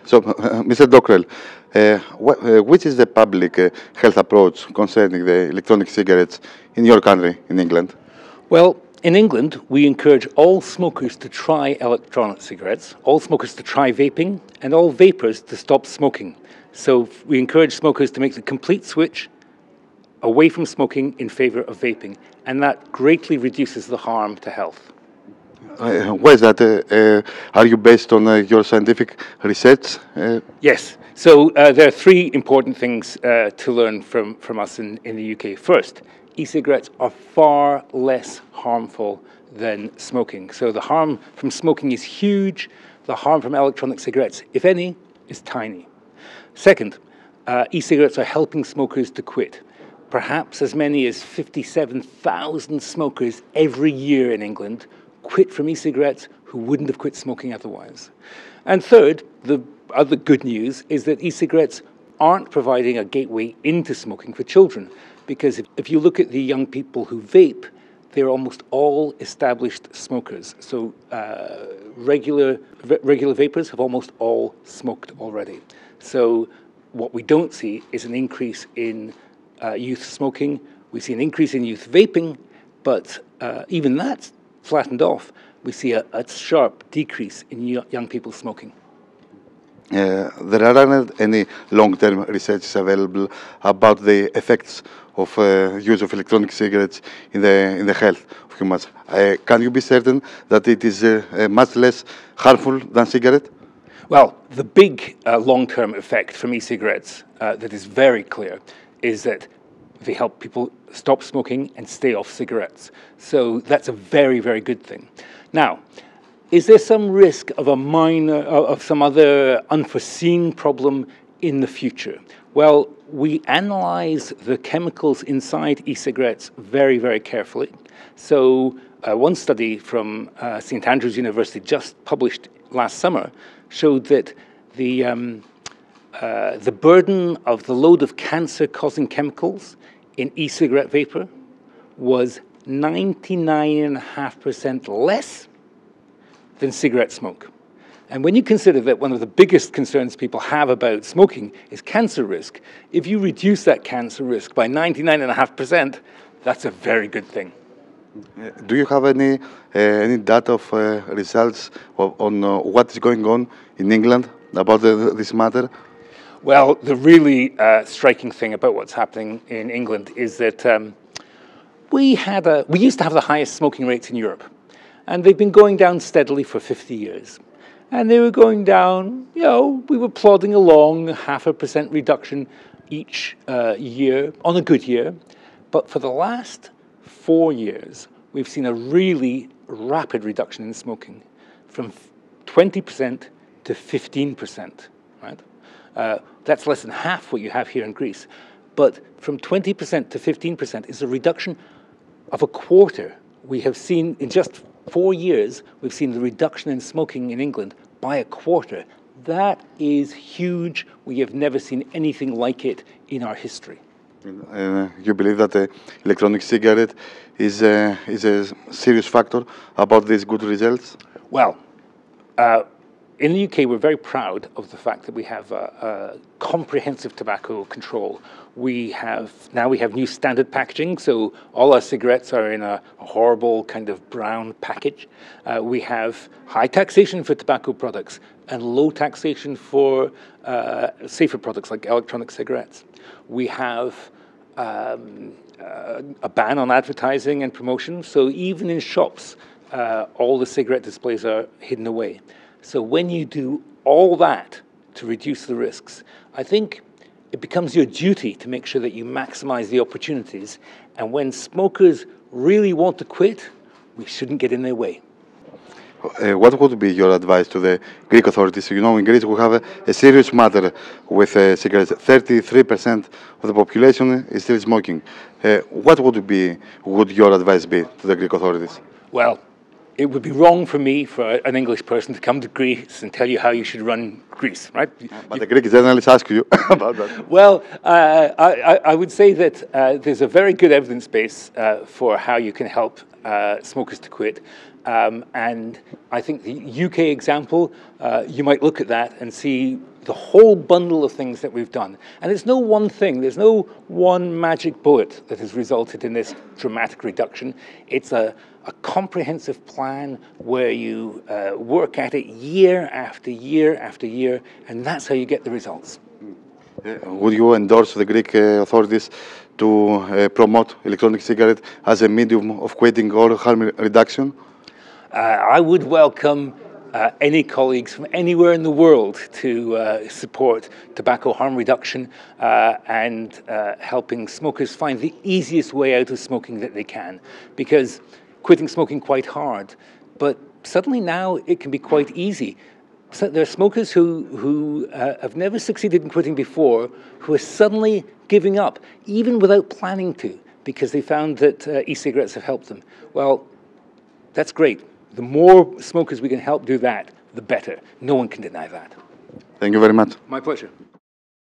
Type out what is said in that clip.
So, Mr. Dockrell, which is the public health approach concerning the electronic cigarettes in your country, in England? Well, in England, we encourage all smokers to try electronic cigarettes, all smokers to try vaping, and all vapers to stop smoking. So we encourage smokers to make the complete switch away from smoking in favor of vaping, and that greatly reduces the harm to health. Why is that? Are you based on your scientific research? Yes. So there are three important things to learn from us in the UK. First, e-cigarettes are far less harmful than smoking. So the harm from smoking is huge. The harm from electronic cigarettes, if any, is tiny. Second, e-cigarettes are helping smokers to quit. Perhaps as many as 57,000 smokers every year in England quit from e-cigarettes who wouldn't have quit smoking otherwise. And third, the other good news is that e-cigarettes aren't providing a gateway into smoking for children, because if you look at the young people who vape, they're almost all established smokers. So regular vapers have almost all smoked already. So what we don't see is an increase in youth smoking. We see an increase in youth vaping, but even that's flattened off. We see a sharp decrease in young people smoking. There aren't any long-term research available about the effects of use of electronic cigarettes in the health of humans. Can you be certain that it is much less harmful than cigarette? Well, the big long-term effect from e-cigarettes that is very clear is that they help people stop smoking and stay off cigarettes. So that's a very, very good thing. Now, is there some risk of some other unforeseen problem in the future? Well, we analyze the chemicals inside e-cigarettes very, very carefully. So one study from St. Andrews University, just published last summer, showed that the burden of the load of cancer-causing chemicals in e-cigarette vapor was 99.5% less than cigarette smoke. And when you consider that one of the biggest concerns people have about smoking is cancer risk, if you reduce that cancer risk by 99.5%, that's a very good thing. Do you have any data of results on what is going on in England about this matter? Well, the really striking thing about what's happening in England is that we used to have the highest smoking rates in Europe, and they've been going down steadily for 50 years. And they were going down, we were plodding along, 0.5% reduction each year, on a good year. But for the last 4 years, we've seen a really rapid reduction in smoking, from 20% to 15%, right? That's less than half what you have here in Greece. But from 20% to 15% is a reduction of a quarter. We have seen, in just 4 years, we've seen the reduction in smoking in England by a quarter. That is huge. We have never seen anything like it in our history. You believe that the electronic cigarette is a serious factor about these good results? Well, in the UK, we're very proud of the fact that we have a comprehensive tobacco control. We have new standard packaging, so all our cigarettes are in a horrible kind of brown package. We have high taxation for tobacco products and low taxation for safer products like electronic cigarettes. We have a ban on advertising and promotion, so even in shops, all the cigarette displays are hidden away. So when you do all that to reduce the risks, I think it becomes your duty to make sure that you maximize the opportunities. And when smokers really want to quit, we shouldn't get in their way. What would be your advice to the Greek authorities? You know, in Greece we have a serious matter with cigarettes. 33% of the population is still smoking. What would your advice be to the Greek authorities? Well, it would be wrong for me, for an English person, to come to Greece and tell you how you should run Greece, right? But the Greek journalists ask you about that. Well, I would say that there's a very good evidence base for how you can help smokers to quit. And I think the UK example, you might look at that and see the whole bundle of things that we've done. And it's no one thing, there's no one magic bullet that has resulted in this dramatic reduction. It's a comprehensive plan where you work at it year after year after year, and that's how you get the results. Would you endorse the Greek authorities to promote electronic cigarette as a medium of quitting or harm reduction? I would welcome any colleagues from anywhere in the world to support tobacco harm reduction and helping smokers find the easiest way out of smoking that they can. Because quitting smoking quite hard, but suddenly now it can be quite easy. So there are smokers who have never succeeded in quitting before, who are suddenly giving up, even without planning to, because they found that e-cigarettes have helped them. Well, that's great. The more smokers we can help do that, the better. No one can deny that. Thank you very much. My pleasure.